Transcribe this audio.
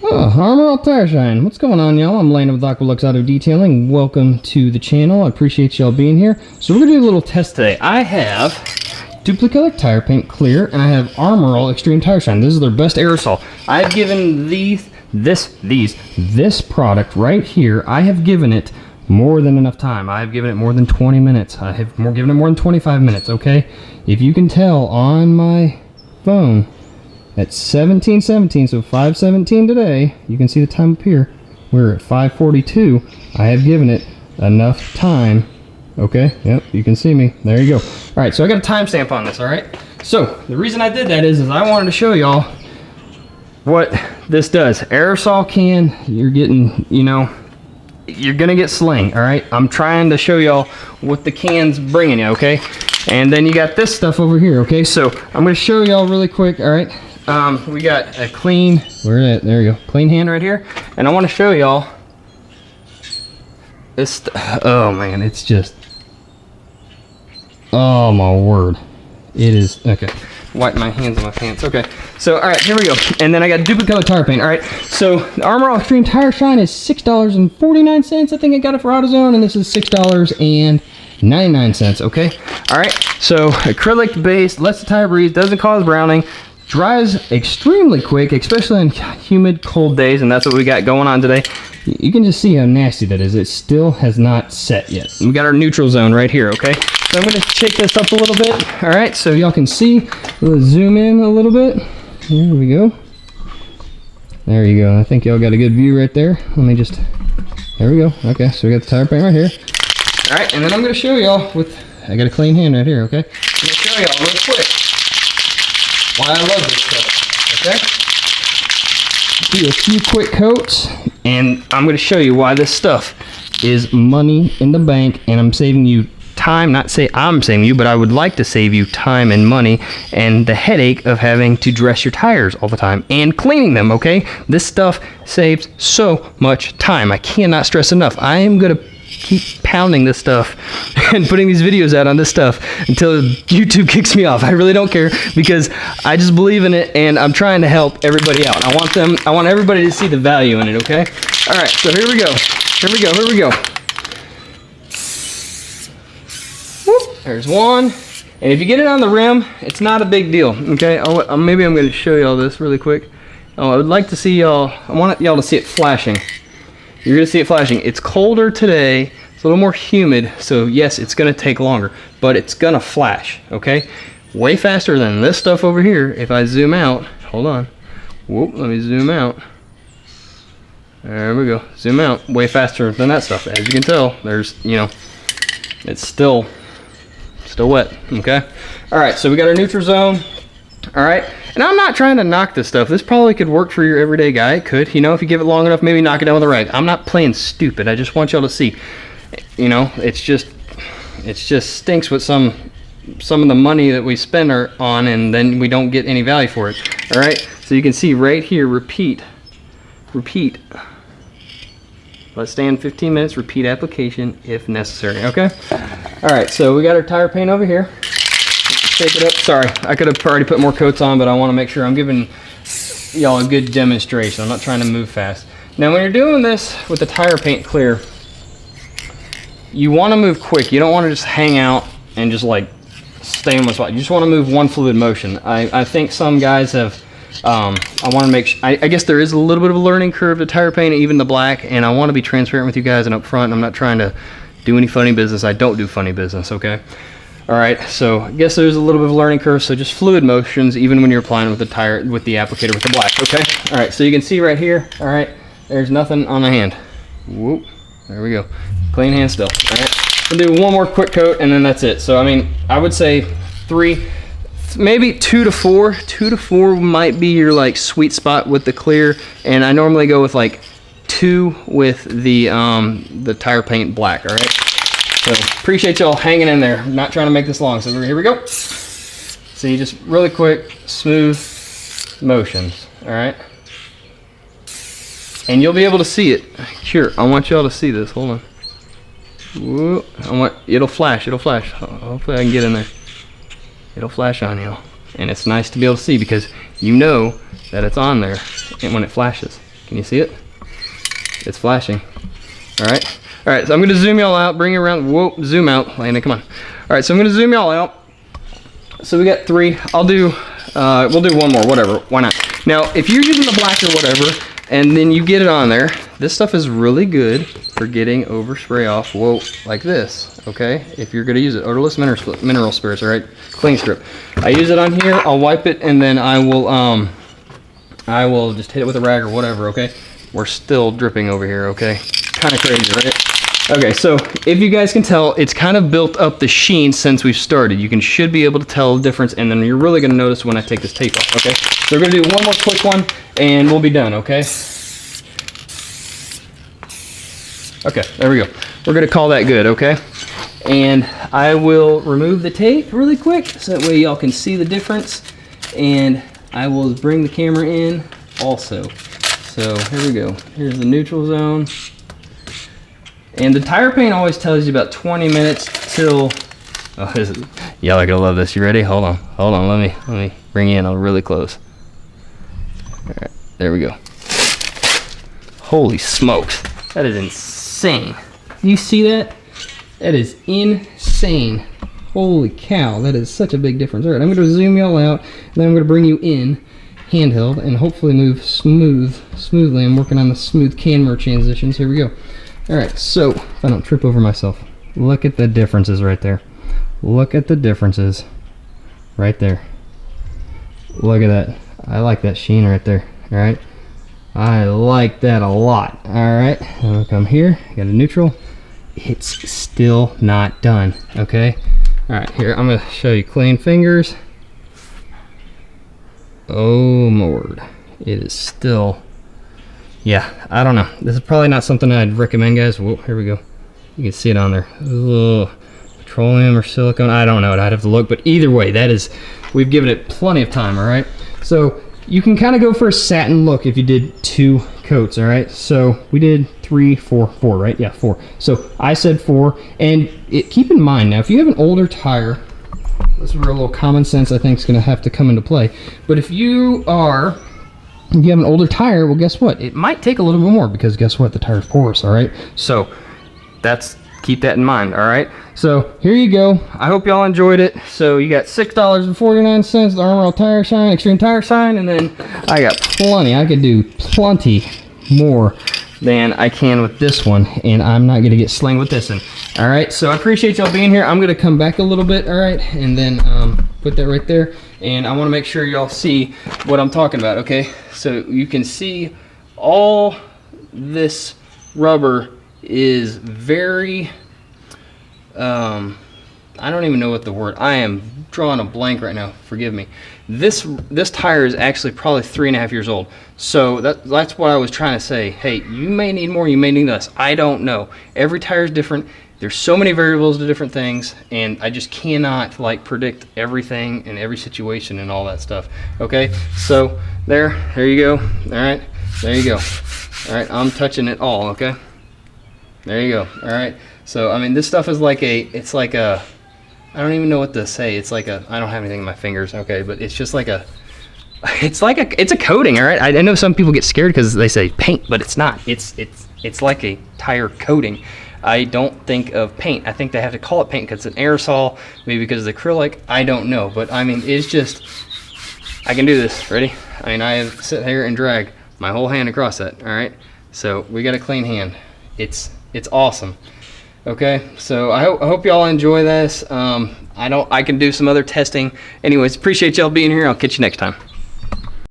Oh, ArmorAll Tire Shine. What's going on, y'all? I'm Landon with Aqualux Auto Detailing. Welcome to the channel. I appreciate y'all being here. So we're going to do a little test today. I have Dupli-Color Tire Paint Clear, and I have ArmorAll Extreme Tire Shine. This is their best aerosol. I've given this product right here, I have given it more than enough time. I have given it more than 20 minutes. I have given it more than 25 minutes, okay? If you can tell on my phone, at 17:17, so 5:17 today, you can see the time up here. We're at 5:42. I have given it enough time. Okay, yep, you can see me. There you go. All right, so I got a timestamp on this, all right? So the reason I did that is I wanted to show y'all what this does. Aerosol can, you're getting, you know, you're gonna get sling, all right? I'm trying to show y'all what the can's bringing you, okay? And then you got this stuff over here, okay? So I'm gonna show y'all really quick, all right? We got a clean, there you go, clean hand right here. And I want to show y'all this, oh man, it's just, oh my word. It is, okay, wipe my hands on my pants, okay. So, all right, here we go. And then I got Dupli-Color Tire Paint, all right. So, the ArmorAll Extreme Tire Shine is $6.49. I think I got it for AutoZone, and this is $6.99, okay. All right, so acrylic base, lets the tire breathe, doesn't cause browning, dries extremely quick, especially on humid, cold days, and that's what we got going on today. You can just see how nasty that is. It still has not set yet. We got our neutral zone right here, okay? So I'm gonna shake this up a little bit, all right, so y'all can see. We'll zoom in a little bit. Here we go. There you go. I think y'all got a good view right there. Let me just, there we go. Okay, so we got the tire paint right here. All right, and then I'm gonna show y'all with, I got a clean hand right here, okay? I'm gonna show y'all real quick why I love this stuff, okay? Do a few quick coats, and I'm going to show you why this stuff is money in the bank, and I'm saving you time, not say I'm saving you, but I would like to save you time and money and the headache of having to dress your tires all the time and cleaning them, okay? This stuff saves so much time. I cannot stress enough. I am going to keep pounding this stuff and putting these videos out on this stuff until YouTube kicks me off. I really don't care, because I just believe in it and I'm trying to help everybody out. I want everybody to see the value in it, okay? All right, so here we go. Here we go. Whoop, there's one. And if you get it on the rim, it's not a big deal, okay? Maybe I'm going to show y'all this really quick. Oh, I would like to see y'all, I want y'all to see it flashing. You're gonna see it flashing. It's colder today, it's a little more humid, so yes, it's gonna take longer, but it's gonna flash, okay? Way faster than this stuff over here. If I zoom out, hold on. Whoop, let me zoom out. There we go, zoom out. Way faster than that stuff. As you can tell, there's, you know, it's still wet, okay? All right, so we got our neutral zone. All right, and I'm not trying to knock this stuff. This probably could work for your everyday guy. It could, you know, if you give it long enough, maybe knock it down with a rag. I'm not playing stupid. I just want y'all to see, you know, it just stinks with some of the money that we spend on, and then we don't get any value for it. All right, so you can see right here, repeat. Let's stay in 15 minutes, repeat application if necessary, okay? All right, so we got our tire paint over here. Shake it up. Sorry, I could have already put more coats on, but I want to make sure I'm giving y'all a good demonstration. I'm not trying to move fast. Now, when you're doing this with the tire paint clear, you want to move quick. You don't want to just hang out and just like stay in one spot. You just want to move one fluid motion. I think some guys have, I want to make sure, I guess there is a little bit of a learning curve to tire paint, even the black, and I want to be transparent with you guys and up front. I'm not trying to do any funny business. I don't do funny business, okay? All right, so I guess there's a little bit of a learning curve, so just fluid motions even when you're applying with the tire, with the applicator with the black, okay? All right, so you can see right here, all right, there's nothing on the hand. Whoop, there we go. Clean hand still, all right? We'll do one more quick coat and then that's it. So, I mean, I would say 3, maybe 2 to 4. 2 to 4 might be your like sweet spot with the clear, and I normally go with like 2 with the tire paint black, all right? So appreciate y'all hanging in there. I'm not trying to make this long, so here we go. See, just really quick, smooth motions, all right? And you'll be able to see it. Here, I want y'all to see this, hold on. Whoa, it'll flash, Hopefully I can get in there. It'll flash on y'all. And it's nice to be able to see because you know that it's on there and when it flashes. Can you see it? It's flashing. All right. All right, so I'm gonna zoom y'all out, bring it around. Whoa, zoom out, Landon, come on. All right, so I'm gonna zoom y'all out. So we got 3. I'll do, we'll do 1 more, whatever, why not? Now, if you're using the black or whatever, and then you get it on there, this stuff is really good for getting overspray off, whoa, like this, okay? If you're gonna use it, odorless mineral spirits, all right? Clean strip. I use it on here, I'll wipe it, and then I will just hit it with a rag or whatever, okay? We're still dripping over here, okay? Kind of crazy, right? Okay, so if you guys can tell, it's kind of built up the sheen since we've started. You should be able to tell the difference, and then you're really gonna notice when I take this tape off, okay? So we're gonna do one more quick one, and we'll be done, okay? Okay, there we go. We're gonna call that good, okay? And I will remove the tape really quick, so that way y'all can see the difference, and I will bring the camera in also. So here we go. Here's the neutral zone. And the tire paint always tells you about 20 minutes till, oh, y'all are gonna love this. You ready? Hold on, let me bring you in really close. All right, there we go. Holy smokes, that is insane. You see that? That is insane. Holy cow, that is such a big difference. All right, I'm gonna zoom y'all out, and then I'm gonna bring you in handheld and hopefully move smoothly. I'm working on the smooth camera transitions. Here we go. All right, so if I don't trip over myself, look at the differences right there. Look at the differences right there. Look at that. I like that sheen right there. All right, I like that a lot. All right, I'm gonna come here. I got a neutral. It's still not done. Okay. All right, here I'm gonna show you clean fingers. Oh my word, it is still. Yeah, I don't know. This is probably not something I'd recommend, guys. Whoa, here we go. You can see it on there. Ugh, petroleum or silicone, I don't know. I'd have to look, but either way, that is, we've given it plenty of time, all right? So you can kind of go for a satin look if you did 2 coats, all right? So we did 3, 4, right? Yeah, 4. So I said 4, and keep in mind now, if you have an older tire, this is where a little common sense I think is going to have to come into play. But if you have an older tire, well, guess what? It might take a little bit more because guess what? The tire's porous, all right? So keep that in mind, all right? So here you go. I hope y'all enjoyed it. So you got $6.49, the ArmorAll Tire Shine, Extreme Tire Shine, and then I got plenty. I could do plenty more than I can with this one, and I'm not gonna get slinged with this one. All right, so I appreciate y'all being here. I'm gonna come back a little bit, all right, and then put that right there, and I wanna make sure y'all see what I'm talking about, okay? So you can see all this rubber is very, I don't even know what the word, I am drawing a blank right now, forgive me. This tire is actually probably 3.5 years old. So that's what I was trying to say. Hey, you may need more, you may need less. I don't know. Every tire is different. There's so many variables to different things, and I just cannot like predict everything in every situation and all that stuff. Okay, so there you go. All right, there you go. All right, I'm touching it all. Okay, there you go. All right. So I mean, this stuff is like it's like a, I don't even know what to say. It's like a, I don't have anything in my fingers. Okay, but it's just like a, it's a coating. All right. I know some people get scared because they say paint, but it's not. It's like a tire coating. I don't think of paint. I think they have to call it paint because it's an aerosol, maybe because of the acrylic. I don't know, but I mean, it's just, I can do this. Ready? I mean, I have sit here and drag my whole hand across that. All right. So we got a clean hand. It's awesome. Okay, so I hope y'all enjoy this. I can do some other testing. Anyways, appreciate y'all being here. I'll catch you next time.